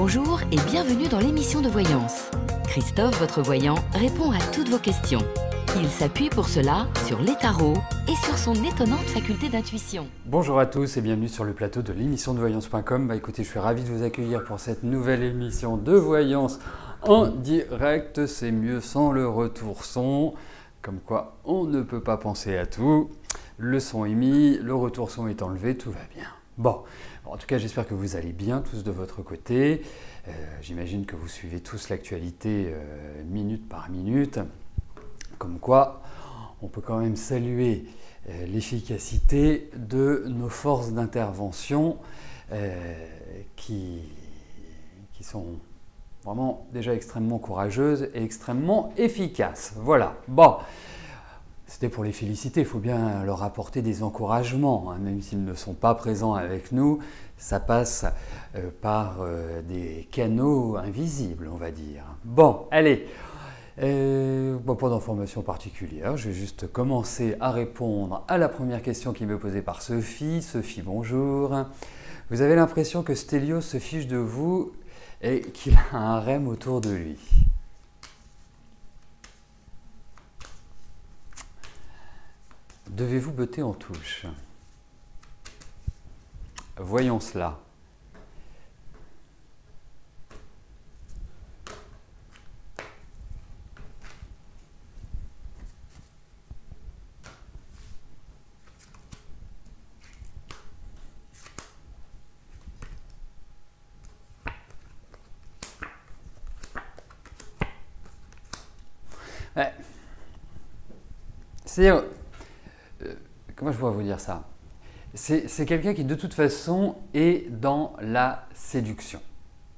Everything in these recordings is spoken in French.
Bonjour et bienvenue dans l'émission de voyance. Christophe, votre voyant, répond à toutes vos questions. Il s'appuie pour cela sur les tarots et sur son étonnante faculté d'intuition. Bonjour à tous et bienvenue sur le plateau de l'émission de voyance.com. Écoutez, je suis ravi de vous accueillir pour cette nouvelle émission de voyance en direct. C'est mieux sans le retour son. Comme quoi, on ne peut pas penser à tout. Le son est mis, le retour son est enlevé, tout va bien. Bon, en tout cas, j'espère que vous allez bien tous de votre côté. J'imagine que vous suivez tous l'actualité minute par minute. Comme quoi, on peut quand même saluer l'efficacité de nos forces d'intervention qui sont vraiment déjà extrêmement courageuses et extrêmement efficaces. Voilà, bon, c'était pour les féliciter, il faut bien leur apporter des encouragements, hein, même s'ils ne sont pas présents avec nous, ça passe par des canaux invisibles, on va dire. Bon, allez. Bon, pas d'informations particulières, je vais juste commencer à répondre à la première question qui m'est posée par Sophie. Sophie, bonjour. Vous avez l'impression que Stelios se fiche de vous et qu'il a un harem autour de lui. Devez-vous botter en touche? Voyons cela. Ouais. C'est-à-dire, comment je pourrais vous dire ça? C'est quelqu'un qui de toute façon est dans la séduction,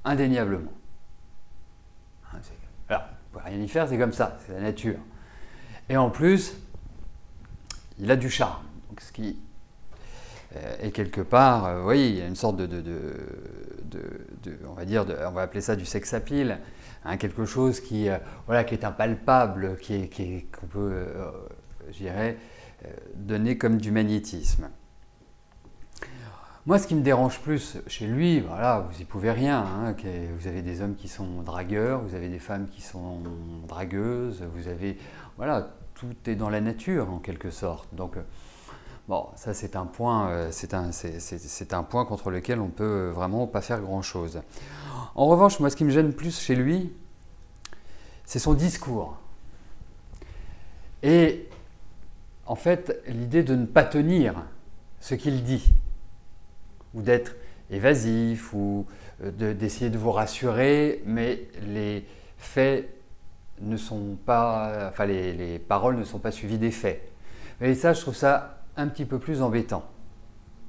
indéniablement. Alors, on ne peut rien y faire, c'est comme ça, c'est la nature. Et en plus, il a du charme, donc ce qui est quelque part, vous voyez, il y a une sorte on va dire, on va appeler ça du sex appeal, hein, quelque chose qui, voilà, qui est impalpable, qu'on peut, je dirais, donner comme du magnétisme. Moi, ce qui me dérange plus chez lui, voilà, vous n'y pouvez rien, hein, vous avez des hommes qui sont dragueurs, vous avez des femmes qui sont dragueuses, vous avez, voilà, tout est dans la nature en quelque sorte. Donc, bon, ça c'est un point, c'est un point contre lequel on ne peut vraiment pas faire grand-chose. En revanche, moi, ce qui me gêne plus chez lui, c'est son discours. Et en fait, l'idée de ne pas tenir ce qu'il dit, ou d'être évasif, ou d'essayer de vous rassurer, mais les faits ne sont pas, enfin les paroles ne sont pas suivies des faits. Et ça, je trouve ça un petit peu plus embêtant.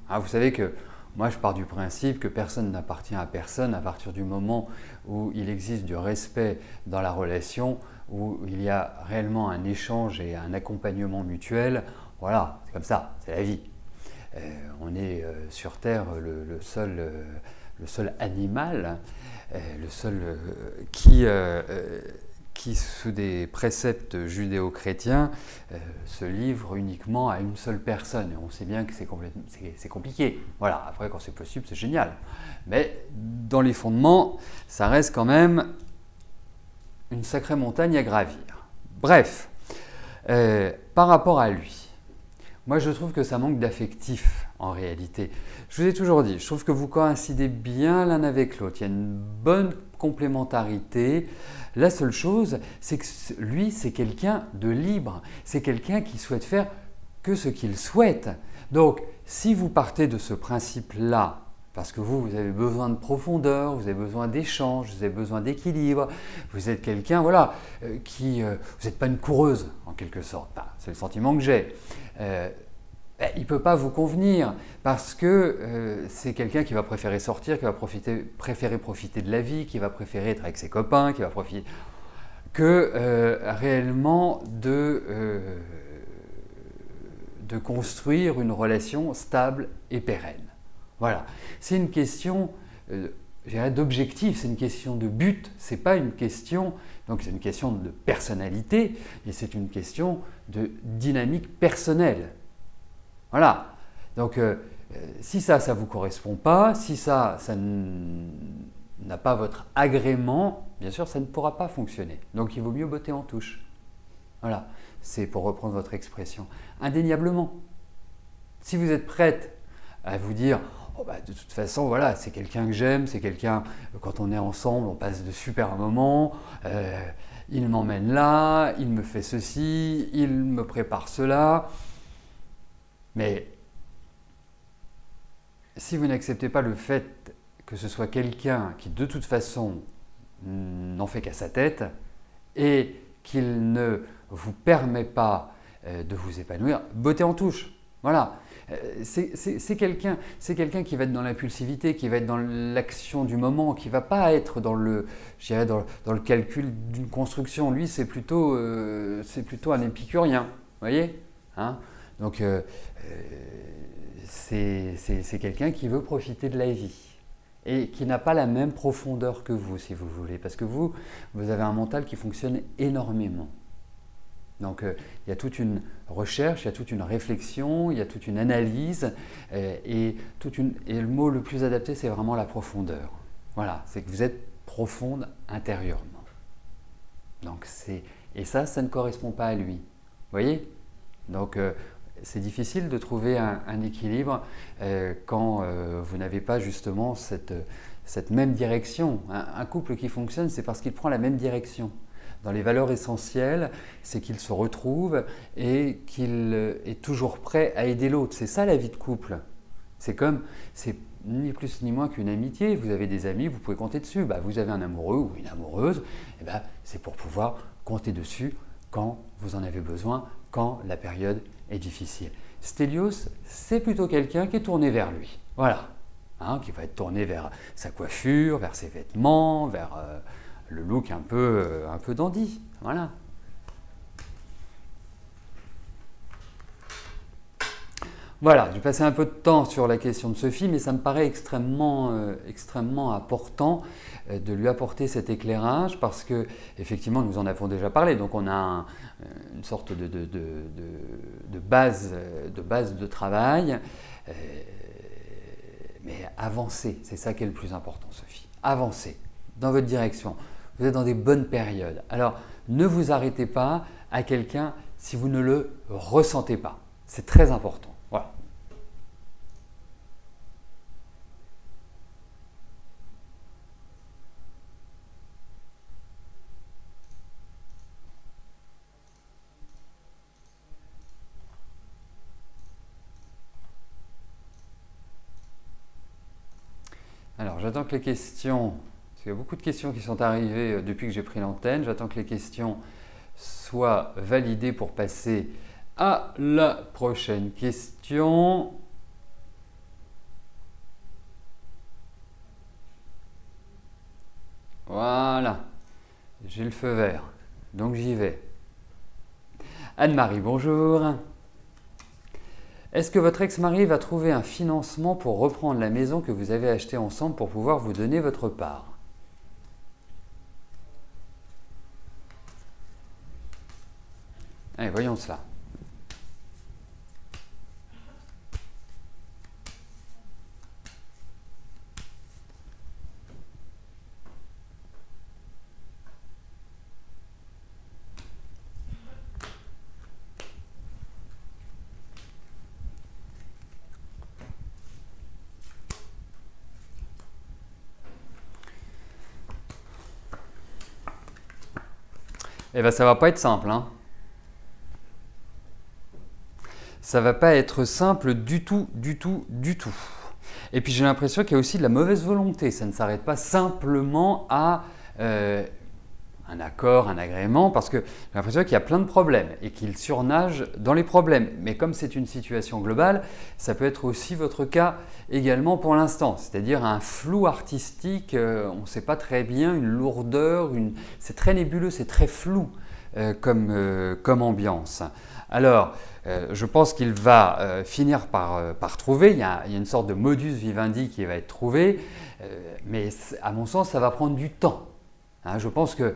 Hein, vous savez que moi, je pars du principe que personne n'appartient à personne à partir du moment où il existe du respect dans la relation, où il y a réellement un échange et un accompagnement mutuel. Voilà, c'est comme ça, c'est la vie. On est sur Terre le seul animal, le seul qui, sous des préceptes judéo-chrétiens, se livre uniquement à une seule personne. Et on sait bien que c'est compliqué. Voilà, après, quand c'est possible, c'est génial. Mais dans les fondements, ça reste quand même une sacrée montagne à gravir. Bref, par rapport à lui, moi, je trouve que ça manque d'affectif, en réalité. Je vous ai toujours dit, je trouve que vous coïncidez bien l'un avec l'autre. Il y a une bonne complémentarité. La seule chose, c'est que lui, c'est quelqu'un de libre. C'est quelqu'un qui souhaite faire que ce qu'il souhaite. Donc, si vous partez de ce principe-là, parce que vous avez besoin de profondeur, vous avez besoin d'échange, vous avez besoin d'équilibre, vous êtes quelqu'un, voilà, vous n'êtes pas une coureuse, en quelque sorte. Enfin, c'est le sentiment que j'ai. Il ne peut pas vous convenir parce que c'est quelqu'un qui va préférer sortir, qui va préférer profiter de la vie, qui va préférer être avec ses copains, qui va profiter que réellement de construire une relation stable et pérenne. Voilà, c'est une question d'objectif, c'est une question de but, c'est pas une question, donc c'est une question de personnalité et c'est une question de dynamique personnelle. Voilà, donc si ça ne vous correspond pas, si ça n'a pas votre agrément, bien sûr, ça ne pourra pas fonctionner. Donc il vaut mieux botter en touche. Voilà, c'est pour reprendre votre expression. Indéniablement, si vous êtes prête à vous dire oh bah, de toute façon, voilà, c'est quelqu'un que j'aime, c'est quelqu'un, quand on est ensemble, on passe de super moments, il m'emmène là, il me fait ceci, il me prépare cela. Mais si vous n'acceptez pas le fait que ce soit quelqu'un qui, de toute façon, n'en fait qu'à sa tête et qu'il ne vous permet pas de vous épanouir, bottez en touche. Voilà. C'est quelqu'un qui va être dans l'impulsivité, qui va être dans l'action du moment, qui ne va pas être dans le, je dirais, dans le calcul d'une construction. Lui, c'est plutôt un épicurien, vous voyez, hein. Donc, c'est quelqu'un qui veut profiter de la vie et qui n'a pas la même profondeur que vous, si vous voulez, parce que vous avez un mental qui fonctionne énormément. Donc, il y a toute une recherche, il y a toute une réflexion, il y a toute une analyse, et le mot le plus adapté, c'est vraiment la profondeur. Voilà, c'est que vous êtes profonde intérieurement. Donc, et ça ne correspond pas à lui. Vous voyez? Donc, c'est difficile de trouver un équilibre quand vous n'avez pas justement cette même direction. Un couple qui fonctionne, c'est parce qu'il prend la même direction. Dans les valeurs essentielles, c'est qu'il se retrouve et qu'il est toujours prêt à aider l'autre. C'est ça la vie de couple. C'est ni plus ni moins qu'une amitié. Vous avez des amis, vous pouvez compter dessus. Bah, vous avez un amoureux ou une amoureuse, et bah, c'est pour pouvoir compter dessus quand vous en avez besoin, quand la période est difficile. Stélios, c'est plutôt quelqu'un qui est tourné vers lui. Voilà. Hein, qui va être tourné vers sa coiffure, vers ses vêtements, vers le look un peu dandy. Voilà. Voilà, j'ai passé un peu de temps sur la question de Sophie, mais ça me paraît extrêmement important de lui apporter cet éclairage parce que, effectivement, nous en avons déjà parlé. Donc, on a une sorte de base de travail. Mais avancez, c'est ça qui est le plus important, Sophie. Avancez dans votre direction. Vous êtes dans des bonnes périodes. Alors, ne vous arrêtez pas à quelqu'un si vous ne le ressentez pas. C'est très important. Voilà. Alors, j'attends que les questions, parce qu'il y a beaucoup de questions qui sont arrivées depuis que j'ai pris l'antenne, j'attends que les questions soient validées pour passer à la prochaine question. Voilà, j'ai le feu vert, donc j'y vais. Anne-Marie, bonjour. Est-ce que votre ex-mari va trouver un financement pour reprendre la maison que vous avez achetée ensemble pour pouvoir vous donner votre part? Allez, voyons cela. Eh bien, ça va pas être simple, hein. Ça va pas être simple du tout, du tout, du tout. Et puis j'ai l'impression qu'il y a aussi de la mauvaise volonté. Ça ne s'arrête pas simplement à un accord, un agrément, parce que j'ai l'impression qu'il y a plein de problèmes et qu'il surnage dans les problèmes. Mais comme c'est une situation globale, ça peut être aussi votre cas également pour l'instant, c'est-à-dire un flou artistique, on ne sait pas très bien, une lourdeur, c'est très nébuleux, c'est très flou comme ambiance. Alors, je pense qu'il va finir par trouver, il y a une sorte de modus vivendi qui va être trouvé, mais à mon sens, ça va prendre du temps. Hein, je pense que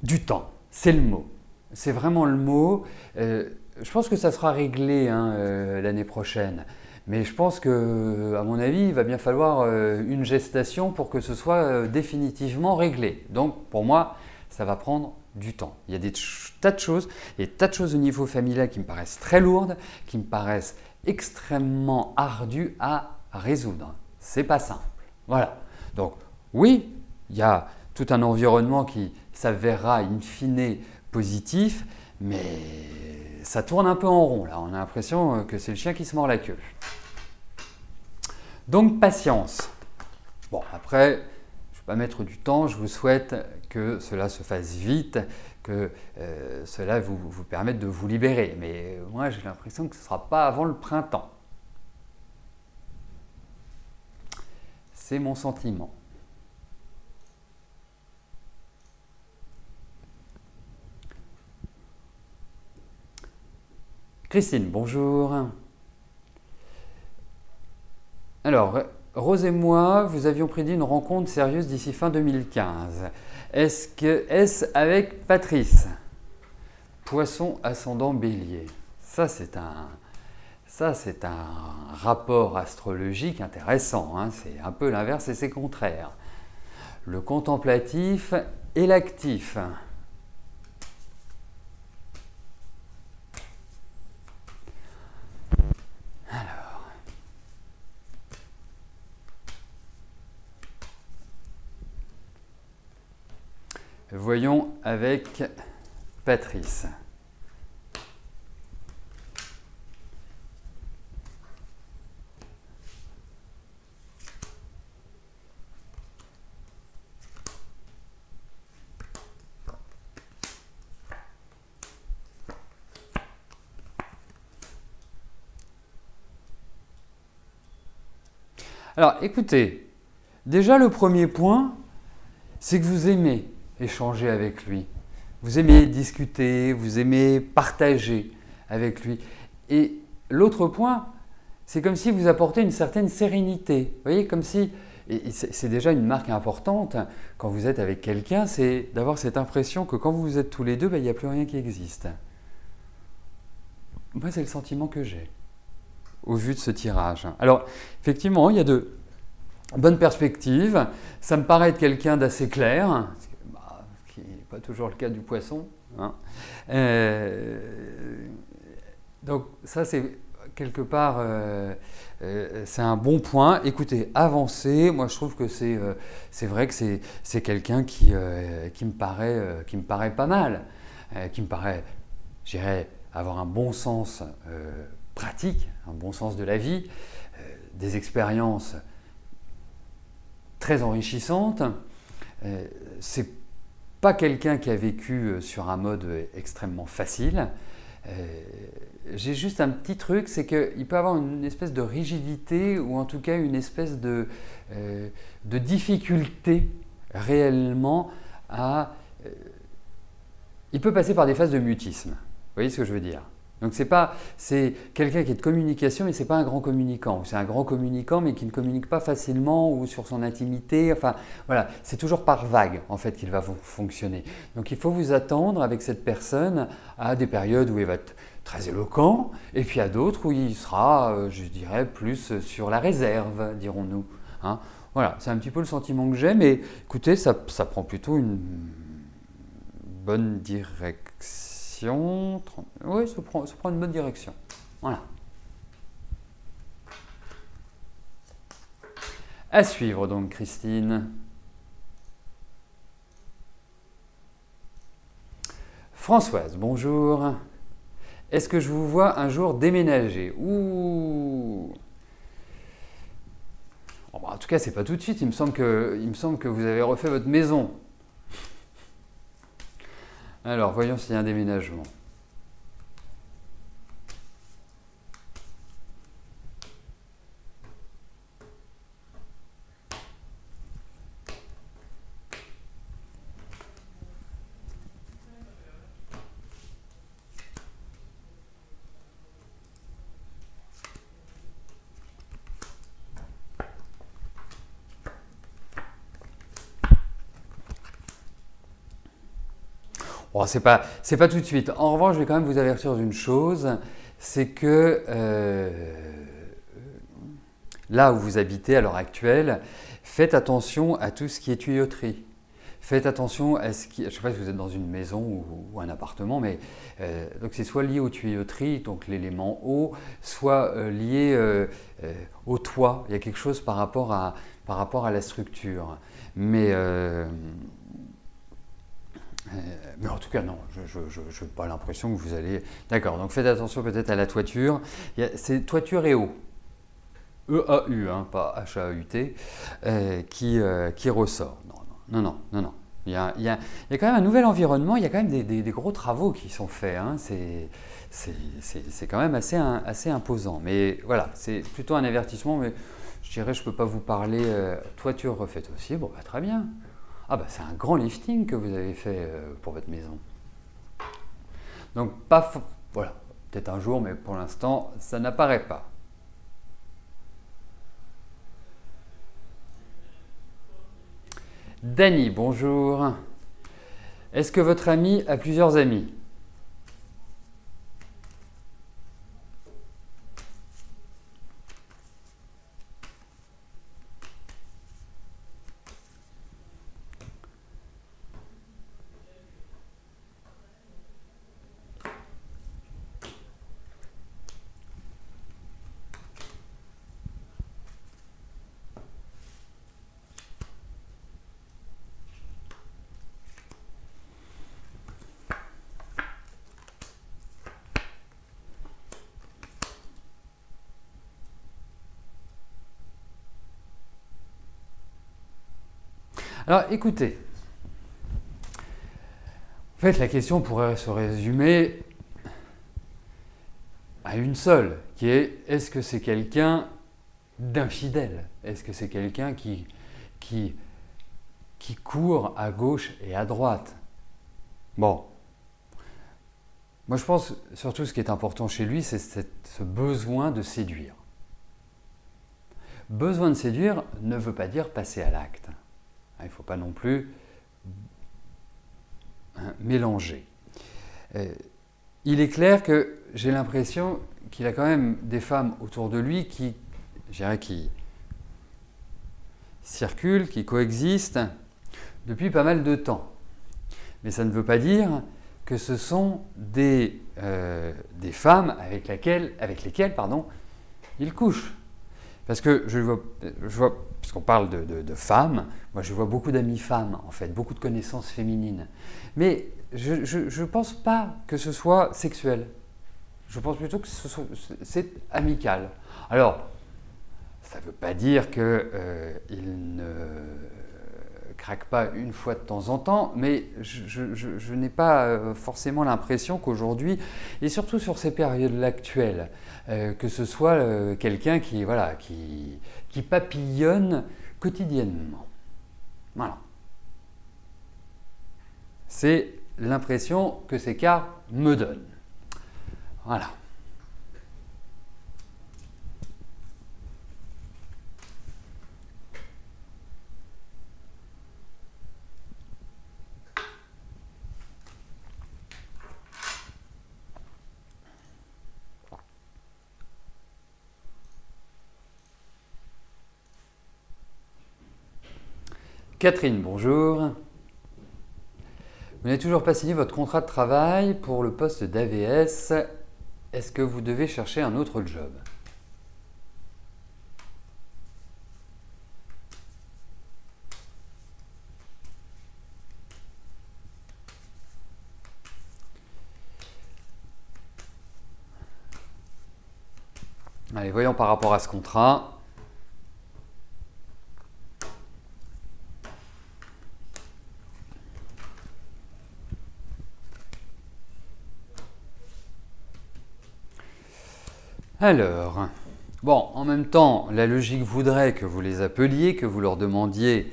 du temps, c'est le mot. C'est vraiment le mot. Je pense que ça sera réglé l'année prochaine. Mais je pense que, à mon avis, il va bien falloir une gestation pour que ce soit définitivement réglé. Donc, pour moi, ça va prendre du temps. Il y a des tas de choses, au niveau familial qui me paraissent très lourdes, qui me paraissent extrêmement ardues à résoudre. C'est pas simple. Voilà. Donc, oui, il y a tout un environnement qui s'avérera in fine positif, mais ça tourne un peu en rond là. On a l'impression que c'est le chien qui se mord la queue. Donc, patience. Bon, après, je ne vais pas mettre du temps. Je vous souhaite que cela se fasse vite, que cela vous permette de vous libérer. Mais moi, j'ai l'impression que ce ne sera pas avant le printemps. C'est mon sentiment. Christine, bonjour. Alors, Rose et moi, vous avions prédit une rencontre sérieuse d'ici fin 2015. Est-ce avec Patrice? Poisson ascendant Bélier. Ça, c'est un rapport astrologique intéressant. Hein. C'est un peu l'inverse et c'est contraire. Le contemplatif et l'actif. Voyons avec Patrice. Alors, écoutez, déjà le premier point, c'est que vous aimez échanger avec lui. Vous aimez discuter, vous aimez partager avec lui. Et l'autre point, c'est comme si vous apportez une certaine sérénité. Vous voyez, comme si, et c'est déjà une marque importante quand vous êtes avec quelqu'un, c'est d'avoir cette impression que quand vous êtes tous les deux, il n'y a plus rien qui existe. Moi, c'est le sentiment que j'ai au vu de ce tirage. Alors, effectivement, il y a de bonnes perspectives. Ça me paraît être quelqu'un d'assez clair, ce qui n'est pas toujours le cas du poisson. Hein. Donc, ça, c'est quelque part, c'est un bon point. Écoutez, avancez. Moi, je trouve que c'est vrai que c'est quelqu'un qui me paraît pas mal, qui me paraît, je dirais, avoir un bon sens pratique, un bon sens de la vie, des expériences très enrichissantes. C'est pas quelqu'un qui a vécu sur un mode extrêmement facile. J'ai juste un petit truc, c'est qu'il peut avoir une espèce de rigidité ou en tout cas une espèce de difficulté réellement à... il peut passer par des phases de mutisme. Vous voyez ce que je veux dire? Donc c'est quelqu'un qui est de communication, mais ce n'est pas un grand communicant. C'est un grand communicant, mais qui ne communique pas facilement ou sur son intimité. Enfin, voilà, c'est toujours par vague, en fait, qu'il va fonctionner. Donc, il faut vous attendre avec cette personne à des périodes où il va être très éloquent, et puis à d'autres où il sera, je dirais, plus sur la réserve, dirons-nous. Hein, voilà, c'est un petit peu le sentiment que j'ai, mais écoutez, ça prend plutôt une bonne direction. Oui, ça prend une bonne direction. Voilà. À suivre donc, Christine. Françoise, bonjour. Est-ce que je vous vois un jour déménager? Ouh. Bon, bah, en tout cas, c'est pas tout de suite. Il me semble que vous avez refait votre maison. Alors, voyons s'il y a un déménagement. Bon, c'est pas tout de suite. En revanche, je vais quand même vous avertir d'une chose, c'est que là où vous habitez à l'heure actuelle, faites attention à tout ce qui est tuyauterie. Faites attention à ce qui… Je ne sais pas si vous êtes dans une maison ou un appartement, mais donc c'est soit lié aux tuyauteries, donc l'élément eau, soit lié au toit. Il y a quelque chose par rapport à la structure. Mais en tout cas, non, je n'ai pas l'impression que vous allez… D'accord, donc faites attention peut-être à la toiture. C'est toiture et eau. E-A-U, hein, pas H-A-U-T, qui ressort. Non. Il y a quand même un nouvel environnement, il y a quand même des gros travaux qui sont faits. Hein. C'est quand même assez imposant. Mais voilà, c'est plutôt un avertissement, mais je dirais je ne peux pas vous parler toiture refaite aussi. Bon, bah, très bien. Ah bah c'est un grand lifting que vous avez fait pour votre maison. Donc voilà, peut-être un jour, mais pour l'instant, ça n'apparaît pas. Dany, bonjour. Est-ce que votre ami a plusieurs amis? Alors écoutez, en fait la question pourrait se résumer à une seule, qui est est-ce que c'est quelqu'un d'infidèle? Est-ce que c'est quelqu'un qui court à gauche et à droite? Bon, moi je pense surtout ce qui est important chez lui, c'est ce besoin de séduire. Besoin de séduire ne veut pas dire passer à l'acte. Il ne faut pas non plus mélanger. Il est clair que j'ai l'impression qu'il a quand même des femmes autour de lui qui circulent, qui coexistent depuis pas mal de temps. Mais ça ne veut pas dire que ce sont des femmes avec lesquelles il couche. Parce que je vois puisqu'on parle de femmes, moi je vois beaucoup d'amis femmes en fait, beaucoup de connaissances féminines. Mais je ne pense pas que ce soit sexuel. Je pense plutôt que c'est amical. Alors, ça ne veut pas dire qu'il ne craque pas une fois de temps en temps, mais je n'ai pas forcément l'impression qu'aujourd'hui, et surtout sur ces périodes actuelles, que ce soit quelqu'un qui papillonne quotidiennement. Voilà. C'est l'impression que ces cartes me donnent. Voilà. Catherine, bonjour. Vous n'avez toujours pas signé votre contrat de travail pour le poste d'AVS. Est-ce que vous devez chercher un autre job? Allez, voyons par rapport à ce contrat. Alors, bon, en même temps, la logique voudrait que vous les appeliez, que vous leur demandiez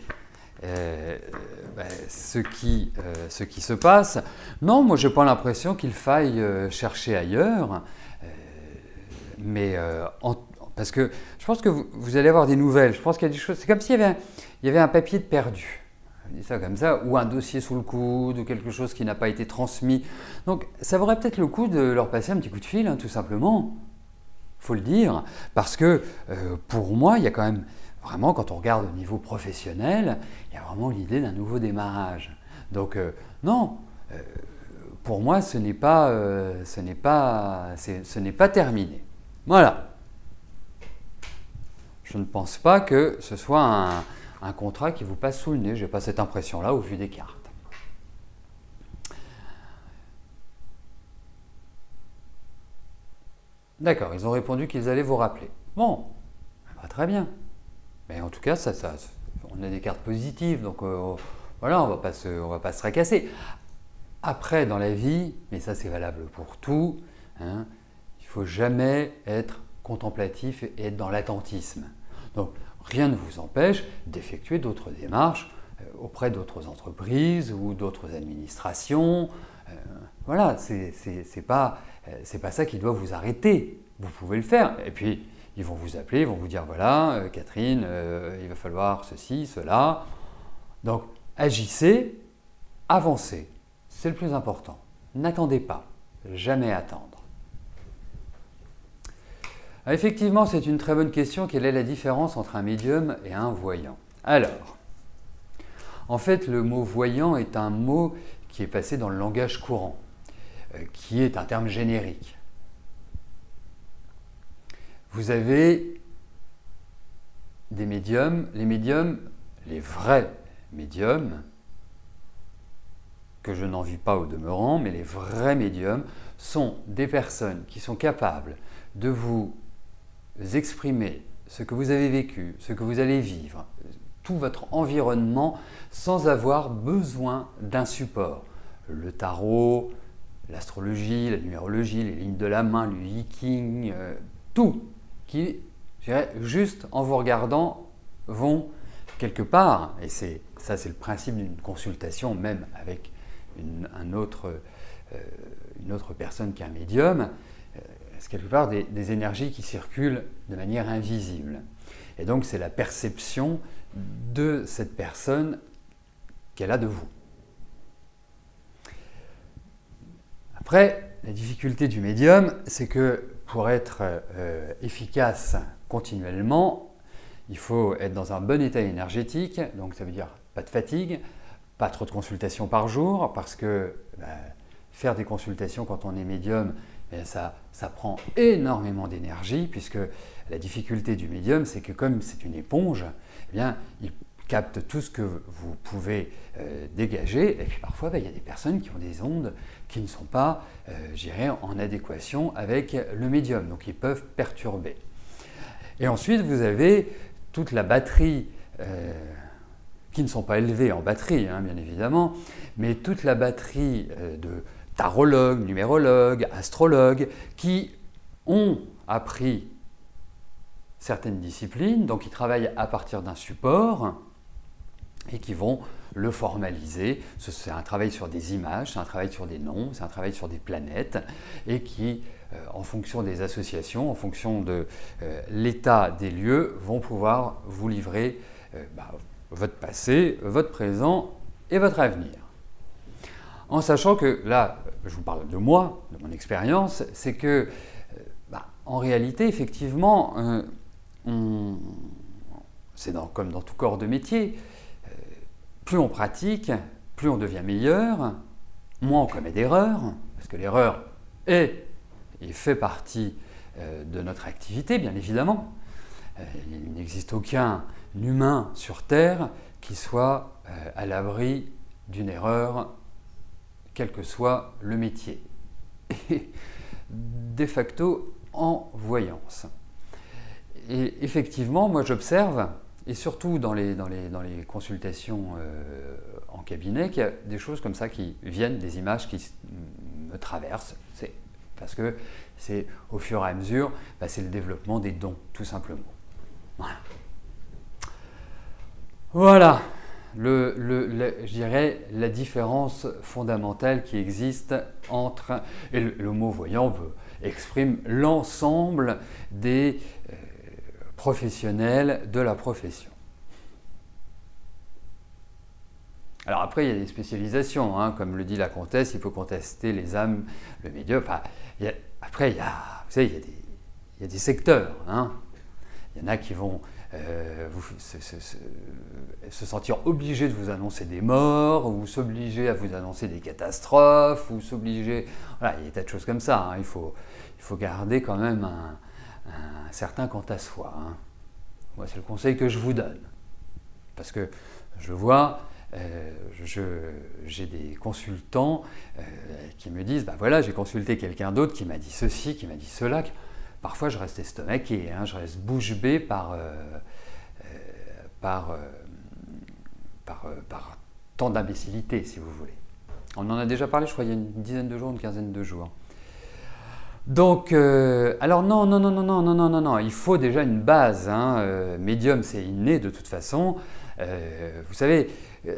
ce qui se passe. Non, moi, je n'ai pas l'impression qu'il faille chercher ailleurs, parce que je pense que vous allez avoir des nouvelles. Je pense qu'il y a des choses. C'est comme s'il y avait un papier de perdu. Je dis ça comme ça, ou un dossier sous le coude, ou quelque chose qui n'a pas été transmis. Donc, ça vaudrait peut-être le coup de leur passer un petit coup de fil, hein, tout simplement. faut le dire, parce que pour moi, il y a quand même, vraiment, quand on regarde au niveau professionnel, il y a vraiment l'idée d'un nouveau démarrage. Donc non, pour moi, ce n'est pas terminé. Voilà. Je ne pense pas que ce soit un contrat qui vous passe sous le nez. Je n'ai pas cette impression-là au vu des cartes. D'accord, ils ont répondu qu'ils allaient vous rappeler. Bon, bah, très bien. Mais en tout cas, on a des cartes positives, donc voilà, on ne va pas se tracasser. Après, dans la vie, mais ça c'est valable pour tout, hein, il ne faut jamais être contemplatif et être dans l'attentisme. Donc, rien ne vous empêche d'effectuer d'autres démarches auprès d'autres entreprises ou d'autres administrations. Voilà, c'est pas ça qui doit vous arrêter. Vous pouvez le faire. Et puis, ils vont vous appeler, ils vont vous dire, voilà, Catherine, il va falloir ceci, cela. Donc, agissez, avancez. C'est le plus important. N'attendez pas. Jamais attendre. Effectivement, c'est une très bonne question. Quelle est la différence entre un médium et un voyant? Alors, en fait, le mot voyant est un mot qui est passé dans le langage courant, qui est un terme générique. Vous avez des médiums, les vrais médiums, que je n'envie pas au demeurant, mais les vrais médiums sont des personnes qui sont capables de vous exprimer ce que vous avez vécu, ce que vous allez vivre, tout votre environnement sans avoir besoin d'un support. Le tarot, l'astrologie, la numérologie, les lignes de la main, le hiking, tout qui, je dirais, juste en vous regardant, vont quelque part, et ça c'est le principe d'une consultation, même avec une autre personne qu'un médium, c'est quelque part des énergies qui circulent de manière invisible. Et donc c'est la perception de cette personne qu'elle a de vous. Après, la difficulté du médium, c'est que pour être efficace continuellement, il faut être dans un bon état énergétique, donc ça veut dire pas de fatigue, pas trop de consultations par jour, parce que faire des consultations quand on est médium, ça prend énormément d'énergie, puisque la difficulté du médium, c'est que comme c'est une éponge, eh bien, il capte tout ce que vous pouvez dégager, et puis parfois, il y a des personnes qui ont des ondes qui ne sont pas, je dirais, en adéquation avec le médium, donc ils peuvent perturber. Et ensuite, vous avez toute la batterie, qui ne sont pas élevées en batterie, hein, bien évidemment, mais toute la batterie de tarologues, numérologues, astrologues, qui ont appris certaines disciplines, donc ils travaillent à partir d'un support et qui vont le formaliser. C'est un travail sur des images, c'est un travail sur des noms, c'est un travail sur des planètes, et qui, en fonction des associations, en fonction de l'état des lieux, vont pouvoir vous livrer votre passé, votre présent et votre avenir. En sachant que, là, je vous parle de moi, de mon expérience, c'est que, en réalité, effectivement, c'est comme dans tout corps de métier, plus on pratique, plus on devient meilleur, moins on commet d'erreurs, parce que l'erreur fait partie de notre activité, bien évidemment. Il n'existe aucun humain sur Terre qui soit à l'abri d'une erreur, quel que soit le métier. Et de facto, en voyance. Et effectivement, moi j'observe, et surtout dans les consultations en cabinet, qu'il y a des choses comme ça qui viennent, des images qui me traversent. C'est parce que c'est au fur et à mesure, c'est le développement des dons, tout simplement. Voilà, je dirais la différence fondamentale qui existe entre, et le mot voyant exprime l'ensemble des professionnels de la profession. Alors après, il y a des spécialisations, hein, comme le dit la comtesse, il faut contester les âmes, le médium. Enfin, après, vous savez, il il y a des secteurs. Hein. Il y en a qui vont se sentir obligés de vous annoncer des morts, ou s'obliger à vous annoncer des catastrophes, ou s'obliger... Voilà, il y a des tas de choses comme ça. Hein. Il faut garder quand même un certain quant à soi. Hein. Moi, c'est le conseil que je vous donne. Parce que je vois, j'ai des consultants qui me disent, ben voilà, j'ai consulté quelqu'un d'autre qui m'a dit ceci, qui m'a dit cela. Parfois, je reste estomaqué, hein, je reste bouche bée par tant d'imbécilité, si vous voulez. On en a déjà parlé, je crois, il y a une dizaine de jours, une quinzaine de jours. Donc, alors non, il faut déjà une base. Hein, médium, c'est inné de toute façon. Vous savez,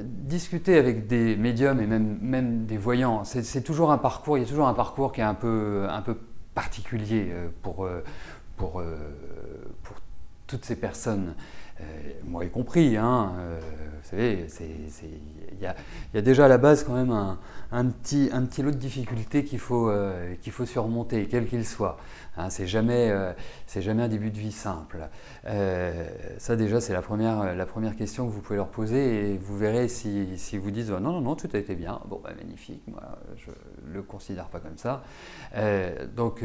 discuter avec des médiums et même des voyants, c'est toujours un parcours, il y a toujours un parcours qui est un peu particulier pour toutes ces personnes, moi y compris. Hein, vous savez, il y a déjà à la base quand même un petit lot de difficultés qu'il faut surmonter, quel qu'il soit. Hein, c'est jamais un début de vie simple. Ça déjà, c'est la première question que vous pouvez leur poser, et vous verrez si vous disent non, tout a été bien. Bon, bah, magnifique, moi je le considère pas comme ça. Donc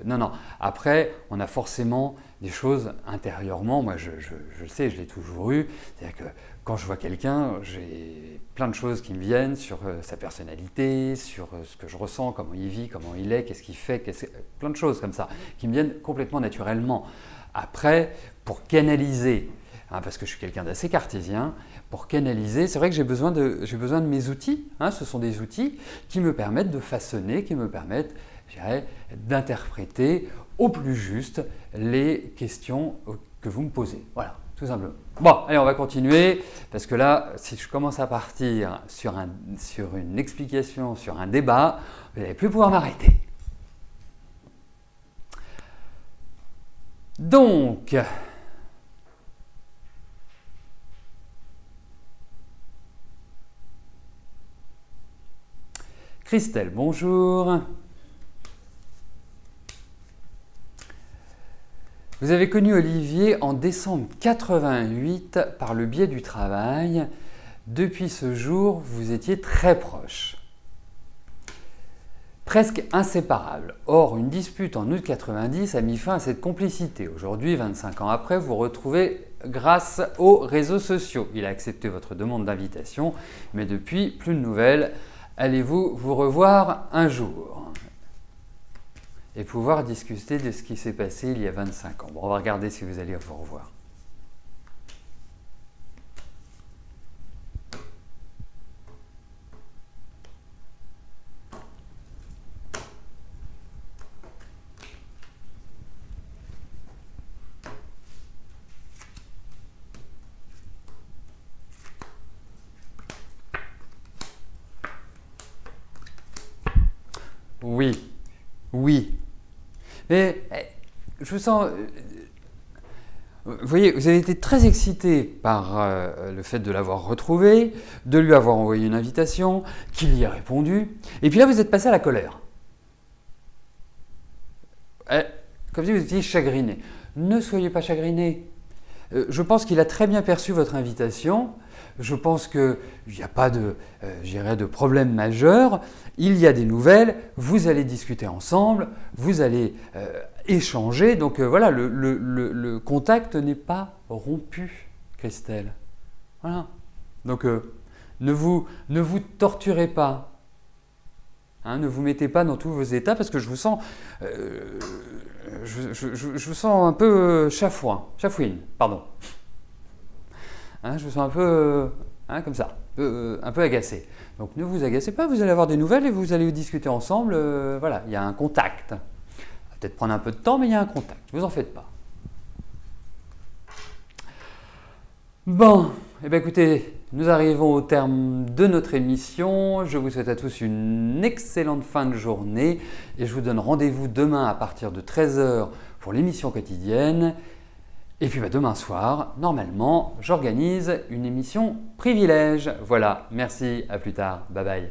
non. Après, on a forcément des choses intérieurement. Moi, je le sais, je l'ai toujours eu. C'est-à-dire que quand je vois quelqu'un, j'ai plein de choses qui me viennent sur sa personnalité, sur ce que je ressens, comment il vit, comment il est, qu'est-ce qu'il fait, plein de choses comme ça, qui me viennent complètement naturellement. Après, pour canaliser, hein, parce que je suis quelqu'un d'assez cartésien, pour canaliser, c'est vrai que j'ai besoin de mes outils. Hein, ce sont des outils qui me permettent de façonner, qui me permettent, je dirais, d'interpréter au plus juste les questions que vous me posez. Voilà, tout simplement. Bon, allez, on va continuer, parce que là, si je commence à partir sur une explication, sur un débat, vous n'allez plus pouvoir m'arrêter. Donc, Christelle, bonjour. Vous avez connu Olivier en décembre 88 par le biais du travail. Depuis ce jour, vous étiez très proches. Presque inséparables. Or, une dispute en août 90 a mis fin à cette complicité. Aujourd'hui, 25 ans après, vous vous retrouvez grâce aux réseaux sociaux. Il a accepté votre demande d'invitation, mais depuis, plus de nouvelles. Allez-vous vous revoir un jour et pouvoir discuter de ce qui s'est passé il y a 25 ans. Bon, on va regarder si vous allez vous revoir. Oui. Mais je vous sens... Vous voyez, vous avez été très excité par le fait de l'avoir retrouvé, de lui avoir envoyé une invitation, qu'il y a répondu, et puis là vous êtes passé à la colère. Comme si vous étiez chagriné. Ne soyez pas chagriné. Je pense qu'il a très bien perçu votre invitation. Je pense qu'il n'y a pas de problème majeur. Il y a des nouvelles, vous allez discuter ensemble, vous allez échanger. Donc voilà, le contact n'est pas rompu, Christelle. Voilà. Donc ne vous torturez pas. Hein, ne vous mettez pas dans tous vos états, parce que je vous sens, je vous sens un peu chafouine, pardon. Hein, je vous sens un peu comme ça, un peu agacé. Donc ne vous agacez pas, vous allez avoir des nouvelles et vous allez discuter ensemble. Voilà, il y a un contact. Ça va peut-être prendre un peu de temps, mais il y a un contact. Ne vous en faites pas. Bon, eh bien écoutez, nous arrivons au terme de notre émission. Je vous souhaite à tous une excellente fin de journée et je vous donne rendez-vous demain à partir de 13 h pour l'émission quotidienne. Et puis demain soir, normalement, j'organise une émission privilège. Voilà, merci, à plus tard, bye bye.